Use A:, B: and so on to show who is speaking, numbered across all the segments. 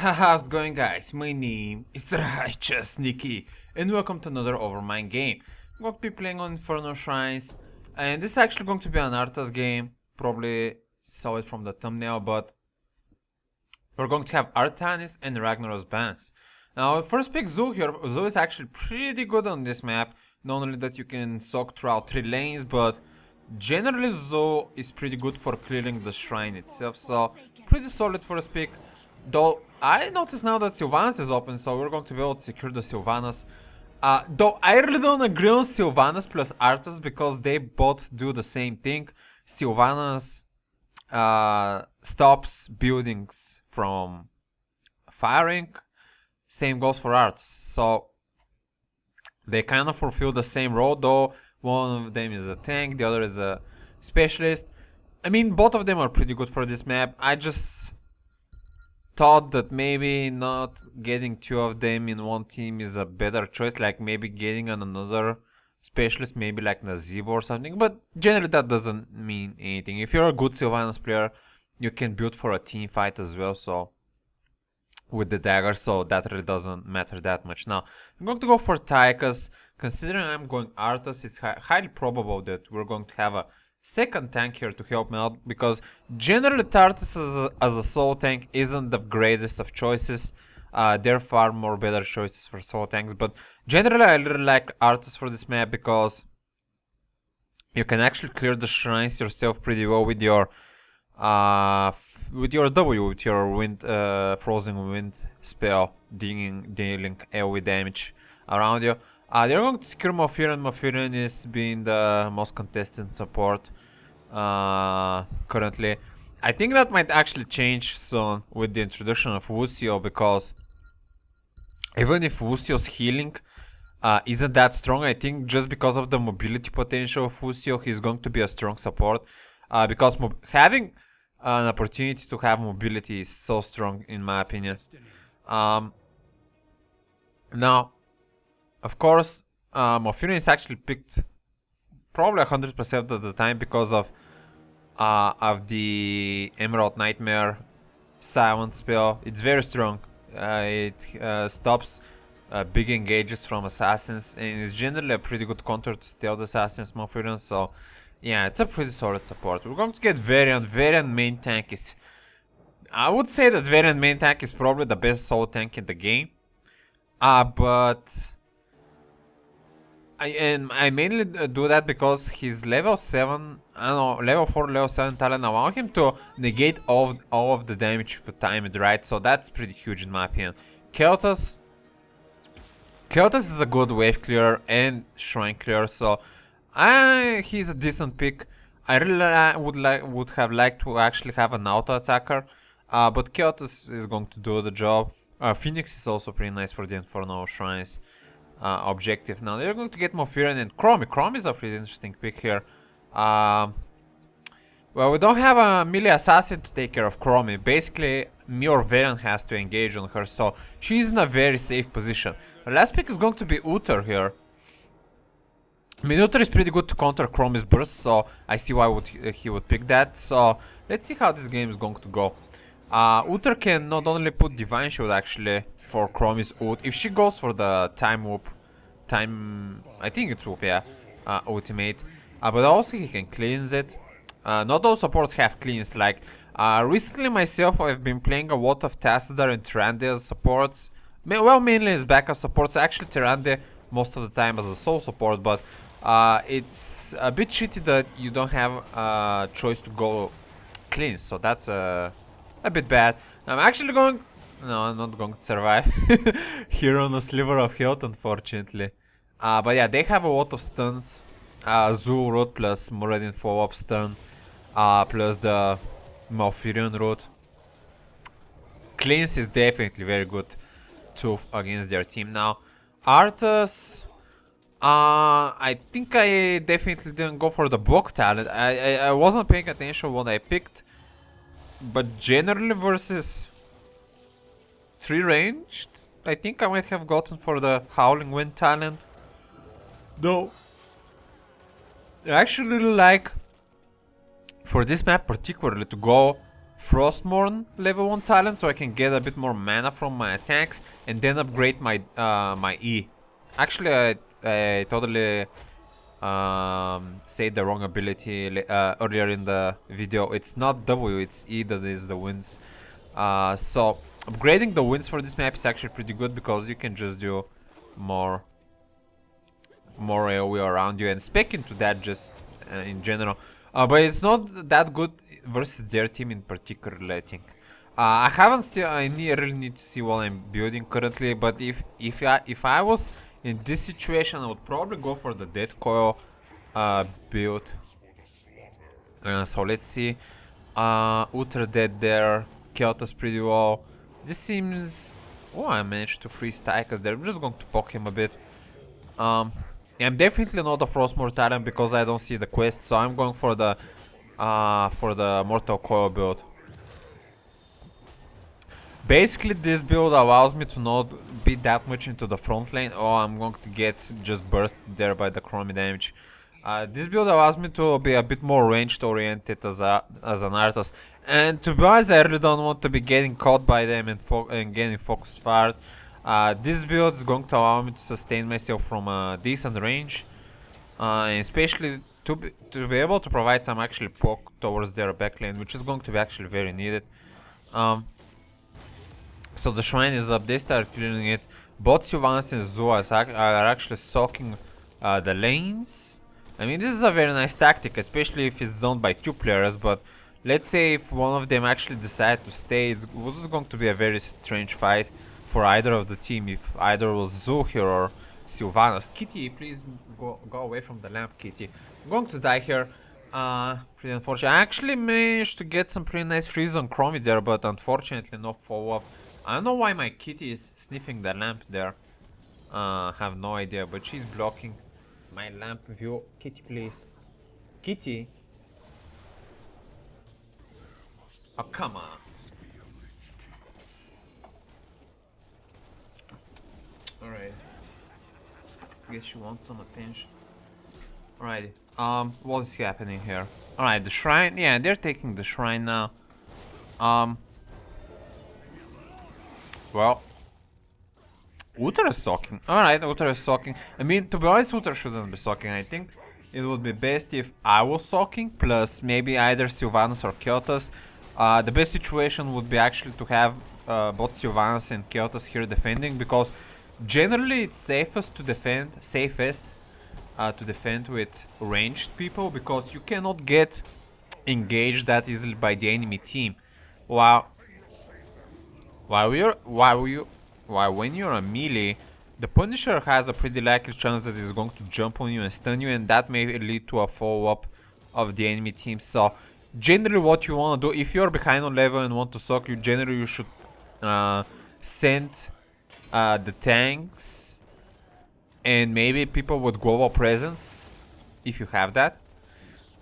A: How's it going, guys? My name is RighteousNicky and welcome to another Overmind game. I'm going to be playing on Inferno Shrines, and this is actually going to be an Arthas game. Probably saw it from the thumbnail, but we're going to have Arthas and Ragnaros bans. Now, first pick Zoo here. Zoo is actually pretty good on this map. Not only that you can soak throughout 3 lanes, but generally Zoo is pretty good for clearing the shrine itself. So, pretty solid first pick. Though, I notice now that Sylvanas is open, so we're going to be able to secure the Sylvanas. Though, I really don't agree on Sylvanas plus Arthas because they both do the same thing. Sylvanas stops buildings from firing. Same goes for Arthas. So, they kind of fulfill the same role, though one of them is a tank, the other is a specialist. I mean, both of them are pretty good for this map. I just thought that maybe not getting 2 of them in one team is a better choice, like maybe getting another specialist, maybe like Nazeebo or something, but generally that doesn't mean anything. If you're a good Sylvanas player, you can build for a team fight as well, so with the dagger, so that really doesn't matter that much. Now, I'm going to go for Tychus. Considering I'm going Arthas, it's highly probable that we're going to have a second tank here to help me out, because generally Arthas as a soul tank isn't the greatest of choices. There are far more better choices for soul tanks, but generally I really like Arthas for this map because you can actually clear the shrines yourself pretty well with your W, with your wind, frozen wind spell, dealing AoE damage around you. They're going to secure Malfurion. Malfurion is being the most contested support currently. I think that might actually change soon with the introduction of Wucio, because even if Wucio's healing isn't that strong, I think just because of the mobility potential of Wucio, he's going to be a strong support. Because having an opportunity to have mobility is so strong, in my opinion. Now, of course, Malfurion is actually picked probably 100% of the time because of the Emerald Nightmare silent spell. It's very strong. It stops big engages from assassins, and it's generally a pretty good counter to stealth assassins, Malfurion. So, yeah, it's a pretty solid support. We're going to get Variant. Variant main tank is... I would say that Variant main tank is probably the best soul tank in the game. But... I mainly do that because he's level 7, I don't know, level 4, level 7 talent. I want him to negate all of the damage if you time it right, so that's pretty huge in my opinion. Kel'Thas is a good wave clearer and shrine clearer, so he's a decent pick. I really would have liked to actually have an auto attacker, but Kel'Thas is going to do the job. Phoenix is also pretty nice for the Inferno Shrines objective. Now they're going to get Malfurion and Chromie. Chromie is a pretty interesting pick here. Well, we don't have a melee assassin to take care of Chromie. Basically, me or Varian has to engage on her, so she's in a very safe position. The last pick is going to be Uther here. I mean, Uther is pretty good to counter Chromie's burst, so I see why he would pick that. So let's see how this game is going to go. Uther can not only put Divine Shield actually for Chromie's ult, if she goes for the I think it's whoop, yeah, ultimate, but also he can cleanse it. Not all supports have cleansed, like, recently myself I've been playing a lot of Tassadar and Tyrande as supports, well, mainly as backup supports, actually Tyrande most of the time as a soul support, but it's a bit shitty that you don't have a choice to go cleanse, so that's a bit bad. I'm actually going... No, I'm not going to survive here on a sliver of health, unfortunately. But yeah, they have a lot of stuns. Zoo root plus Muradin follow-up stun, plus the Malfurion root. Cleanse is definitely very good too against their team. Now, Arthas... I think I definitely didn't go for the block talent. I wasn't paying attention what I picked. But generally versus 3 ranged, I think I might have gotten for the Howling Wind talent. Though, I actually really like, for this map particularly, to go Frostmourne level 1 talent so I can get a bit more mana from my attacks and then upgrade my my E. Actually, I totally said the wrong ability earlier in the video. It's not W, it's E that is the winds. So upgrading the winds for this map is actually pretty good because you can just do more AoE around you and spec into that just in general. But it's not that good versus their team in particular, I think. I really need to see what I'm building currently. But if I was in this situation, I would probably go for the Dead Coil build. So let's see. Ultra Dead there. Keltas pretty well. This seems... Oh, I managed to freeze Tychus there. I'm just going to poke him a bit. I'm definitely not a Frostmourne Talent because I don't see the quest, so I'm going for the Mortal Coil build. Basically, this build allows me to not be that much into the front lane. Oh, I'm going to get just burst there by the Chromie damage. This build allows me to be a bit more ranged oriented as an Arthas. And to be honest, I really don't want to be getting caught by them and getting focused fired. This build is going to allow me to sustain myself from a decent range, and especially to be able to provide some actually poke towards their backlane, which is going to be actually very needed. So the shrine is up, they start clearing it. Both Sylvanas and Zuas are actually soaking the lanes. I mean, this is a very nice tactic, especially if it's zoned by 2 players, but let's say if one of them actually decide to stay, it's going to be a very strange fight for either of the team, if either was Zu here or Sylvanas. Kitty, please go away from the lamp, Kitty. I'm going to die here. Pretty unfortunate. I actually managed to get some pretty nice freeze on Chromie there, but unfortunately no follow-up. I don't know why my Kitty is sniffing the lamp there. Have no idea, but she's blocking my lamp view. Kitty, please. Kitty. Oh, come on. Alright. Guess you want some attention. Alright. What is happening here? Alright, the shrine. Yeah, they're taking the shrine now. Well, Uther is soaking. Alright, Uther is soaking. I mean, to be honest, Uther shouldn't be soaking. I think it would be best if I was soaking, plus maybe either Sylvanas or Keltas. The best situation would be actually to have both Sylvanas and Keltas here defending, because generally it's safest to defend with ranged people, because you cannot get engaged that easily by the enemy team. While when you're a melee, the Punisher has a pretty likely chance that he's going to jump on you and stun you, and that may lead to a follow-up of the enemy team. So generally what you want to do, if you're behind on level and want to soak, you should send the tanks and maybe people with global presence if you have that.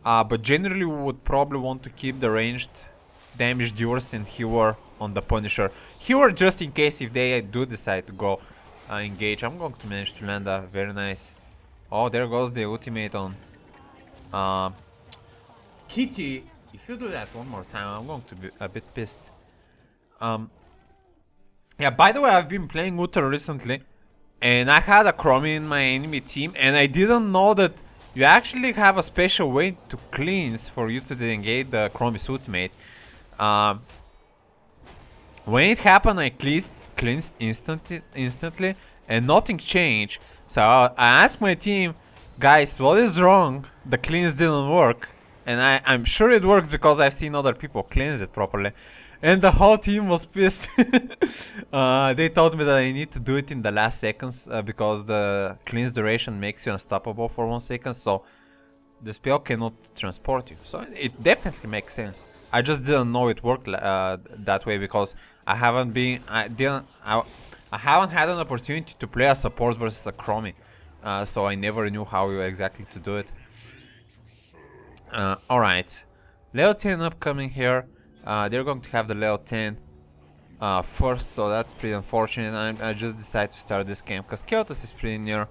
A: But generally we would probably want to keep the ranged damage dealers and healer on the Punisher. Healer just in case if they do decide to go engage. I'm going to manage to land a very nice... Oh, there goes the ultimate on Kitty. If you do that one more time, I'm going to be a bit pissed. Yeah, by the way, I've been playing Uther recently, and I had a Chromie in my enemy team, and I didn't know that you actually have a special way to cleanse for you to engage the Chromie's ultimate. When it happened, I cleansed instantly, and nothing changed. So I asked my team, guys, what is wrong? The cleanse didn't work. And I'm sure it works because I've seen other people cleanse it properly. And the whole team was pissed. They told me that I need to do it in the last seconds because the cleanse duration makes you unstoppable for 1 second. So the spell cannot transport you. So it definitely makes sense. I just didn't know it worked that way because I haven't had an opportunity to play a support versus a Chromie. So I never knew how exactly to do it. Alright, level 10 upcoming here. They're going to have the level 10 first, so that's pretty unfortunate. I just decided to start this game because Keltas is pretty near.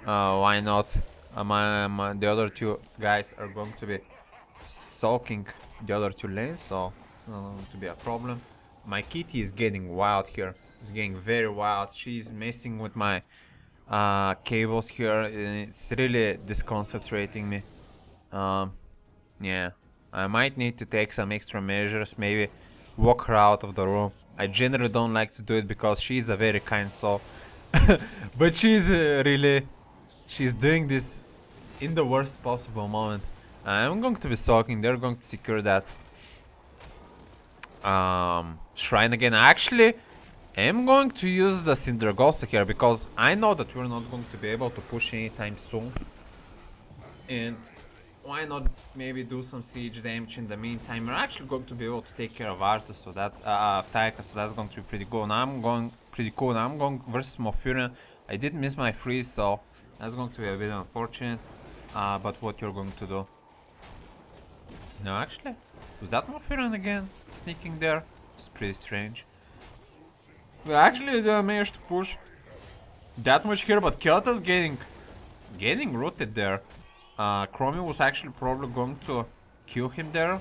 A: Why not? The other two guys are going to be soaking the other two lanes, so It's not going to be a problem. My kitty is getting wild here. It's getting very wild. She's messing with my cables here. It's really disconcentrating me. Yeah, I might need to take some extra measures. Maybe walk her out of the room. I generally don't like to do it because she's a very kind soul. But she's she's doing this in the worst possible moment. I'm going to be soaking. They're going to secure that shrine again. Actually, I'm going to use the Syndragosa here because I know that we're not going to be able to push anytime soon. And why not maybe do some siege damage in the meantime? We're actually going to be able to take care of Arthas, so that's Taika, so that's going to be pretty cool. Now I'm going pretty cool. Now I'm going versus Mofurian. I did miss my freeze, so that's going to be a bit unfortunate. But what you're going to do? No, actually, was that Mofurian again sneaking there? It's pretty strange. We actually managed to push that much here, but Kyoto's getting rooted there. Chromie was actually probably going to kill him there,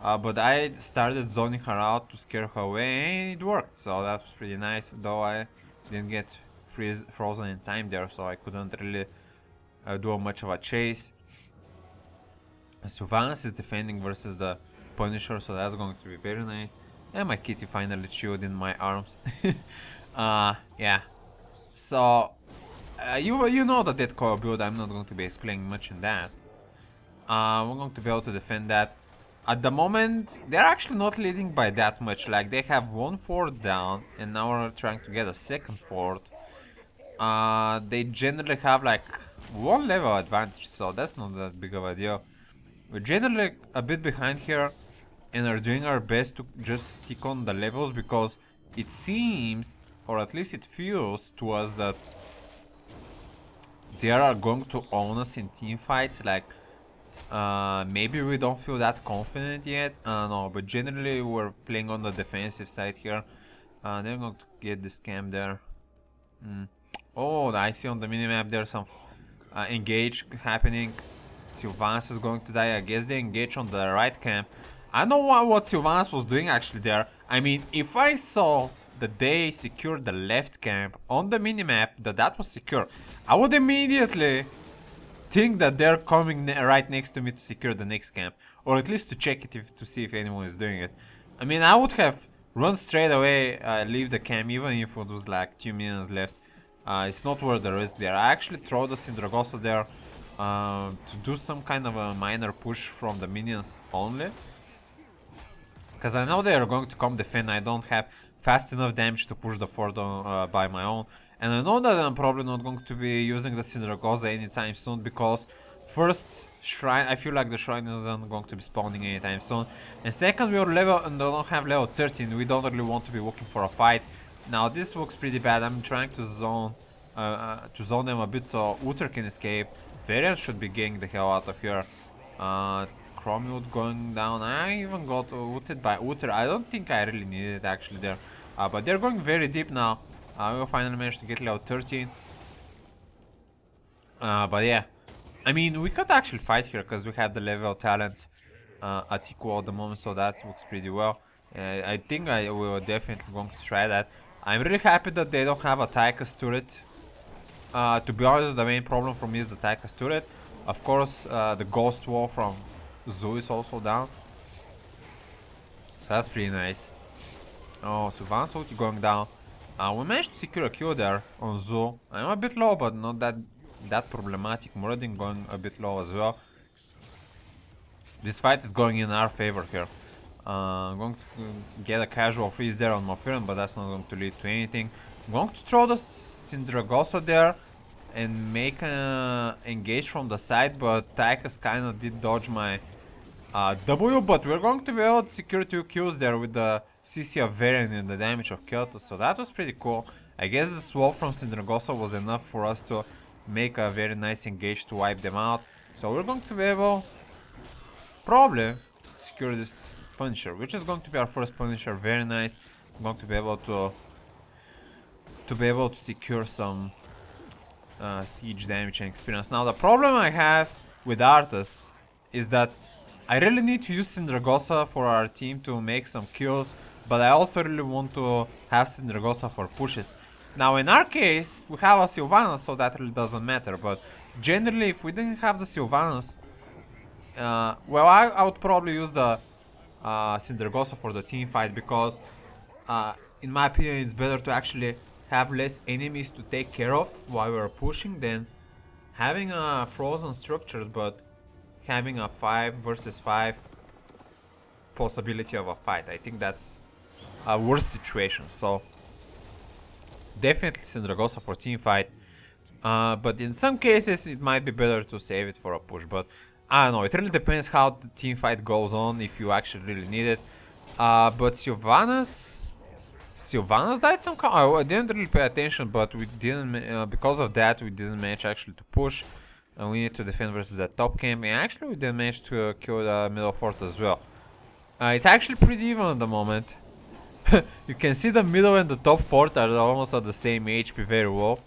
A: but I started zoning her out to scare her away, and it worked, so that was pretty nice, though I didn't get frozen in time there, so I couldn't really do much of a chase. Sylvanas is defending versus the Punisher, so that's going to be very nice. And my kitty finally chilled in my arms. Yeah. So, you know the dead core build, I'm not going to be explaining much in that. We're going to be able to defend that. At the moment, they're actually not leading by that much. Like, they have 1 fort down, and now we're trying to get a 2nd fort. They generally have like 1 level advantage, so that's not that big of a deal. We're generally a bit behind here, and are doing our best to just stick on the levels because it seems, or at least it feels to us, that they are going to own us in team fights. Like, maybe we don't feel that confident yet. No, but generally we're playing on the defensive side here. They're going to get this camp there. Oh, I see on the minimap there's some engage happening. Sylvanas is going to die. I guess they engage on the right camp. I don't know what Sylvanas was doing actually there. I mean, if I saw that they secured the left camp on the minimap, that was secure, I would immediately think that they're coming right next to me to secure the next camp, or at least to check it to see if anyone is doing it. I mean, I would have run straight away, leave the camp, even if it was like 2 minutes left. It's not worth the risk there. I actually throw the Syndragosa there to do some kind of a minor push from the minions only, because I know they are going to come defend. I don't have fast enough damage to push the fort by my own, and I know that I'm probably not going to be using the Syndragosa anytime soon, because first, shrine, I feel like the shrine isn't going to be spawning anytime soon, and second, we are level and don't have level 13. We don't really want to be looking for a fight. Now this looks pretty bad. I'm trying to zone them a bit so Uther can escape. Varian should be getting the hell out of here. Chromewood going down. I even got ulted by Uther. I don't think I really needed it actually there. But they're going very deep now. We will finally manage to get level 13. But yeah, I mean, we could actually fight here because we have the level talents at equal at the moment, so that looks pretty well. I think we were definitely going to try that. I'm really happy that they don't have a Tychus turret. To be honest, the main problem for me is the Tychus turret. Of course, the ghost wall from Zoo is also down. So that's pretty nice. Oh, Sylvanas ulti going down. We managed to secure a kill there on Zoo. I'm a bit low, but not that problematic. Muradin going a bit low as well. This fight is going in our favor here. I'm going to get a casual freeze there on Mofurian, but that's not going to lead to anything. I'm going to throw the Syndragosa there and make an engage from the side, but Tychus kinda did dodge my W, but we're going to be able to secure 2 kills there with the CC of Varian and the damage of Kyoto, so that was pretty cool. I guess the swap from Syndragosa was enough for us to make a very nice engage to wipe them out. So we're going to be able, probably, to secure this Punisher, which is going to be our first Punisher. Very nice. I'm going to be able to secure some siege damage and experience. Now the problem I have with Arthas is that I really need to use Syndragosa for our team to make some kills, but I also really want to have Syndragosa for pushes. Now in our case, we have a Sylvanas, so that really doesn't matter, but generally if we didn't have the Sylvanas, well, I would probably use the Syndragosa for the team fight, because in my opinion it's better to actually have less enemies to take care of while we're pushing than having frozen structures but having a 5 versus 5 possibility of a fight. I think that's a worse situation, so definitely Syndragosa for team fight. But in some cases it might be better to save it for a push, but I don't know, it really depends how the team fight goes on, if you actually really need it. But Sylvanas died somehow. I didn't really pay attention, but we didn't, because of that, we didn't manage actually to push. And we need to defend versus the top camp, and actually we didn't manage to kill the middle fort as well. It's actually pretty even at the moment. You can see the middle and the top fort are almost at the same HP very well.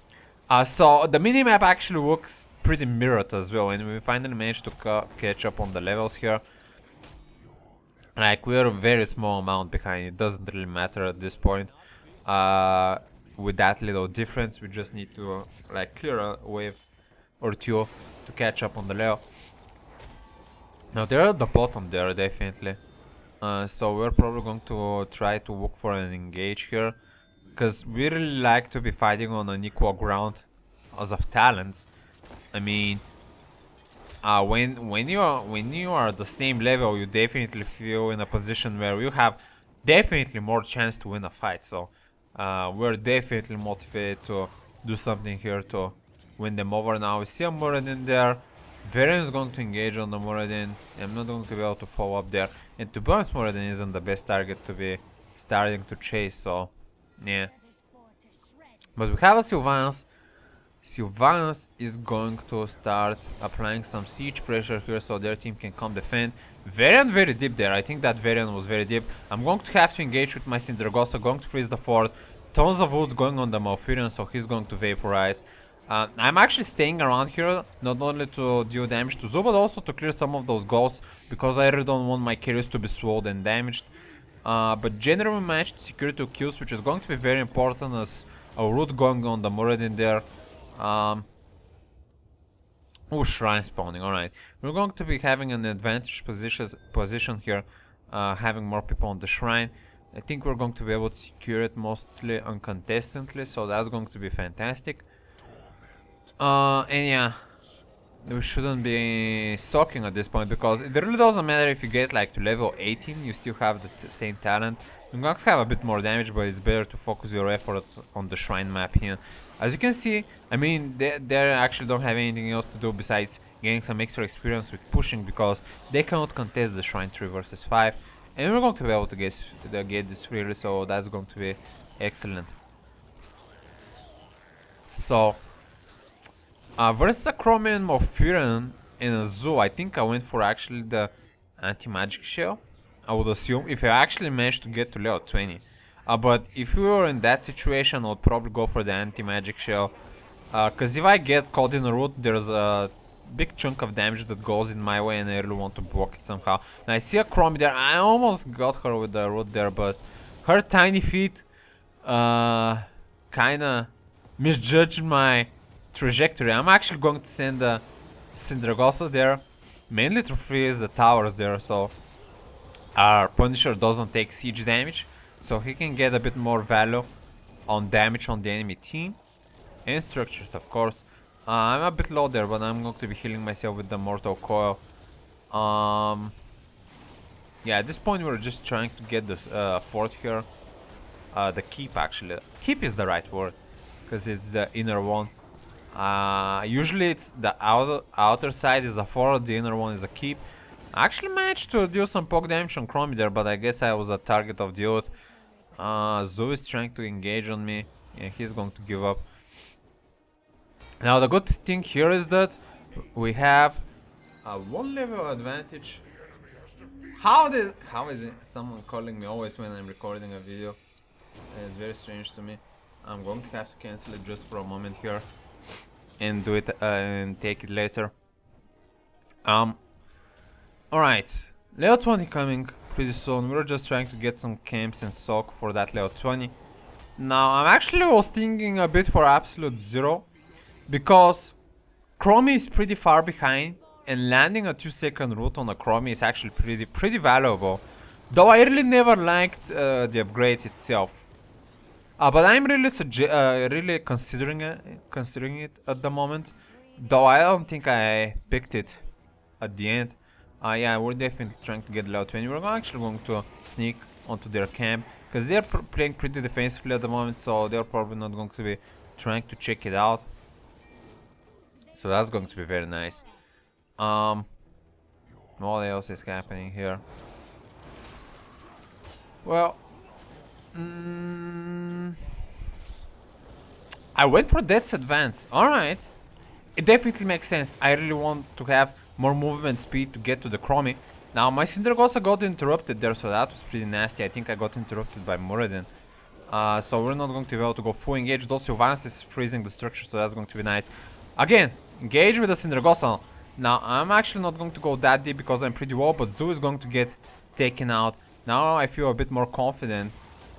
A: So the minimap actually looks pretty mirrored as well, and we finally managed to catch up on the levels here. Like, we're a very small amount behind, it doesn't really matter at this point. With that little difference, we just need to like clear a wave or two to catch up on the level. Now they're at the bottom there, definitely. So we're probably going to try to look for an engage here, because we really like to be fighting on an equal ground as of talents. I mean, when you are at the same level, you definitely feel in a position where you have definitely more chance to win a fight. So we're definitely motivated to do something here to win them over. Now we see a Muradin there. Varian is going to engage on the Muradin. I'm not going to be able to follow up there. And to be honest, Muradin isn't the best target to be starting to chase, so yeah. But we have a Sylvanas. Sylvanas is going to start applying some siege pressure here so their team can come defend. Varian very deep there. I think that Varian was very deep. I'm going to have to engage with my Syndragosa, going to freeze the fort. Tons of woods going on the Malfurion, so he's going to vaporize. I'm actually staying around here, not only to deal damage to Zoo, but also to clear some of those ghosts, because I really don't want my carries to be swallowed and damaged. But generally we managed to secure 2 kills, which is going to be very important as a root going on the Muradin there. Oh, shrine spawning, alright. We're going to be having an advantage position here, having more people on the shrine. I think we're going to be able to secure it mostly uncontestedly, so that's going to be fantastic. And yeah, we shouldn't be sucking at this point, because it really doesn't matter if you get like to level 18, you still have the same talent. You're going to have a bit more damage, but it's better to focus your efforts on the shrine map here. As you can see, I mean, they actually don't have anything else to do besides getting some extra experience with pushing, because they cannot contest the shrine 3 versus 5. And we're going to be able to get this freely, so that's going to be excellent. So versus a Chromium of Furin and a Zoo, I think I went for actually the anti-magic shell, I would assume, if I actually managed to get to level 20. But if we were in that situation, I would probably go for the anti-magic shell. Because if I get caught in a root, there's a big chunk of damage that goes in my way and I really want to block it somehow. Now I see a Chromie there, I almost got her with the root there, but her tiny feet kinda misjudged my trajectory. I'm actually going to send the Syndragosa there, mainly to freeze the towers there, so our Punisher doesn't take siege damage, so he can get a bit more value on damage on the enemy team. And structures, of course. I'm a bit low there, but I'm going to be healing myself with the Mortal Coil. Yeah, at this point we're just trying to get this fort here. The keep, actually. Keep is the right word, because it's the inner one. Usually it's the outer side is a fort, the inner one is a keep. I actually managed to do some poke damage on Chromie there, but I guess I was a target of the ult. Zoo is trying to engage on me, and he's going to give up. Now the good thing here is that we have a 1 level advantage. How is it someone calling me always when I'm recording a video? It's very strange to me. I'm going to have to cancel it just for a moment here and do it and take it later. Alright, Level 20 coming pretty soon. We're just trying to get some camps and soak for that level 20. Now, I'm actually was thinking a bit for absolute zero, because Chromie is pretty far behind, and landing a 2-second route on a Chromie is actually pretty valuable. Though I really never liked the upgrade itself. But I'm really really considering it at the moment. Though I don't think I picked it at the end. Yeah, we're definitely trying to get level 20. We're actually going to sneak onto their camp, because they're playing pretty defensively at the moment, so they're probably not going to be trying to check it out. So that's going to be very nice. What else is happening here? Well, I went for Death's Advance. Alright. It definitely makes sense. I really want to have more movement speed to get to the Chromie. Now, my Cindergosa got interrupted there, so that was pretty nasty. I think I got interrupted by Muradin. So we're not going to be able to go full engage. Though Sylvanas is freezing the structure, so that's going to be nice. Again, engage with the Cindergosa. Now, I'm actually not going to go that deep because I'm pretty low, but Zoo is going to get taken out. Now I feel a bit more confident.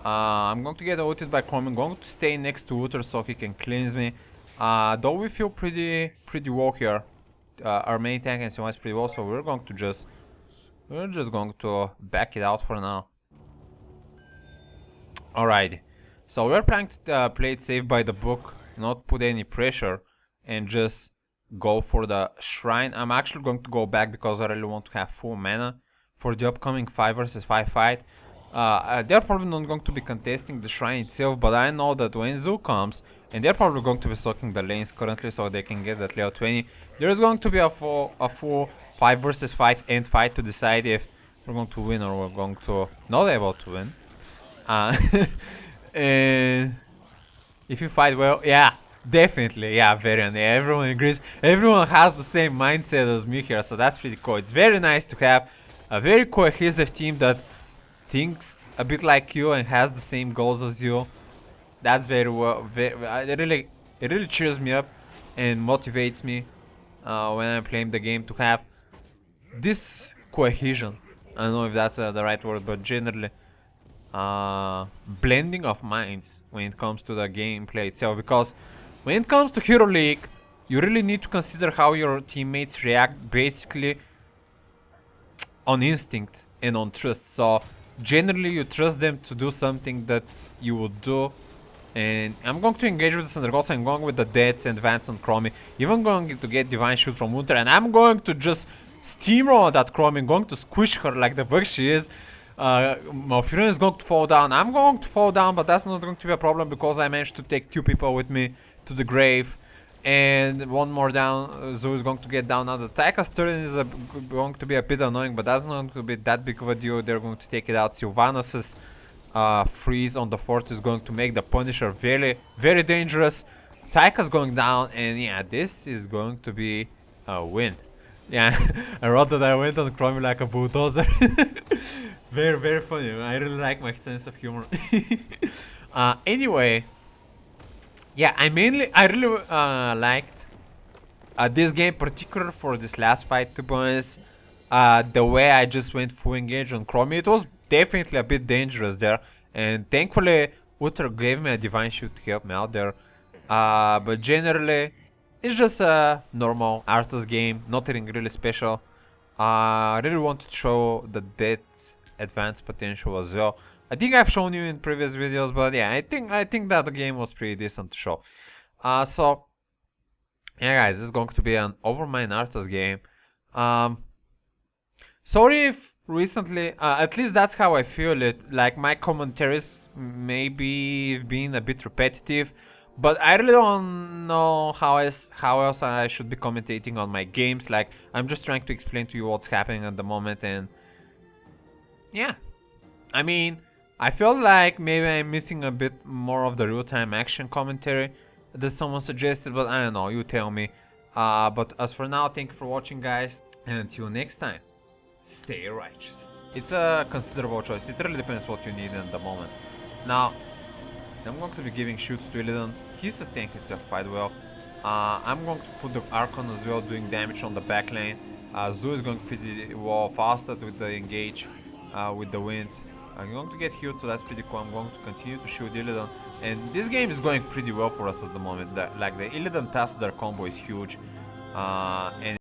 A: I'm going to get ulted by Chromie. I'm going to stay next to Uther so he can cleanse me. Though we feel pretty low here. Our main tank and Sylvanas is pretty low, so we're just going to back it out for now. Alright, so we're planning to play it safe by the book, not put any pressure, and just go for the shrine. I'm actually going to go back because I really want to have full mana for the upcoming 5 versus 5 fight. They're probably not going to be contesting the shrine itself, but I know that when Zoo comes, and they're probably going to be soaking the lanes currently so they can get that level 20, there's going to be a full 5 versus 5 end fight to decide if we're going to win or we're going to not able to win. And if you fight well, yeah, definitely, yeah, Varian, yeah, everyone agrees. Everyone has the same mindset as me here, so that's pretty cool. It's very nice to have a very cohesive team that thinks a bit like you and has the same goals as you. That's very well. It really cheers me up and motivates me when I'm playing the game to have this cohesion. I don't know if that's the right word, but generally blending of minds when it comes to the gameplay itself. Because when it comes to Hero League, you really need to consider how your teammates react basically on instinct and on trust. So generally you trust them to do something that you would do. And I'm going to engage with the Cindergosa. I'm going with the Death's Advance on Chromie. Even going to get Divine Shield from Uther. And I'm going to just steamroll that Chromie. I'm going to squish her like the bug she is. Malfurion is going to fall down. I'm going to fall down, but that's not going to be a problem because I managed to take 2 people with me to the grave. And 1 more down. Zoo is going to get down. Now the Taika's turn is going to be a bit annoying, but that's not going to be that big of a deal. They're going to take it out. Sylvanas's freeze on the fort is going to make the Punisher very dangerous. Taika's going down, and yeah, this is going to be a win. Yeah, I wrote that I went on Chromie like a bulldozer. Very funny. I really like my sense of humor. Anyway, yeah, I really liked this game, particular for this last fight. To be honest, the way I just went full engage on Chromie, it was definitely a bit dangerous there, and thankfully Uther gave me a Divine Shield to help me out there. But generally, it's just a normal Arthas game, nothing really special. I really wanted to show the Death's Advance potential as well. I think I've shown you in previous videos, but yeah, I think that the game was pretty decent to show. So yeah, guys, this is going to be an Overmind Arthas game. Sorry if recently, at least that's how I feel it, like my commentaries maybe being a bit repetitive, but I really don't know how else I should be commentating on my games. Like, I'm just trying to explain to you what's happening at the moment, and yeah, I mean, I feel like maybe I'm missing a bit more of the real-time action commentary that someone suggested, but I don't know, you tell me. But as for now, thank you for watching, guys, and until next time, stay righteous. It's a considerable choice. It really depends what you need in the moment. Now, I'm going to be giving shoots to Illidan. He sustained himself quite well. I'm going to put the Archon as well, doing damage on the back lane. Zoo is going pretty well faster with the engage, with the wind. I'm going to get healed, so that's pretty cool. I'm going to continue to shoot Illidan. And this game is going pretty well for us at the moment. Like the Illidan Tassler combo is huge. And